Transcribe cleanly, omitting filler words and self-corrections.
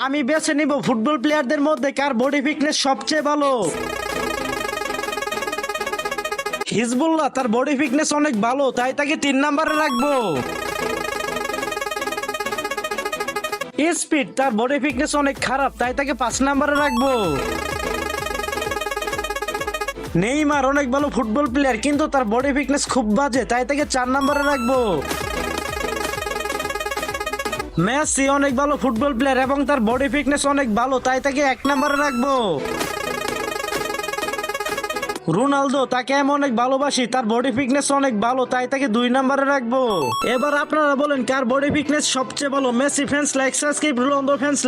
আমি বেছে নিব ফুটবল প্লেয়ারদের মধ্যে কার বডি ফিটনেস সবচেয়ে ভালো। হিজবুল্লাহ, তার বডি ফিটনেস অনেক ভালো, তাই তাকে 3 নম্বরে রাখবো। স্পিড, তার বডি ফিটনেস অনেক খারাপ, তাই তাকে 5 নম্বরে রাখবো। নেইমার অনেক ভালো ফুটবল প্লেয়ার, কিন্তু তার বডি ফিটনেস খুব বাজে, তাই তাকে 4 নম্বরে রাখবো। মেসি অনেক ভালো ফুটবল প্লেয়ার এবং তার বডি ফিটনেস অনেক ভালো, তাই তাকে 1 নম্বরে রাখবো। রোনালদো, তাকে আমি অনেক ভালোবাসি, তার বডি ফিটনেস অনেক ভালো, তাই তাকে 2 নম্বরে রাখবো। এবার আপনারা বলেন কার বডি ফিটনেস সবচেয়ে ভালো। Messi fans like subscribe, Ronaldo fans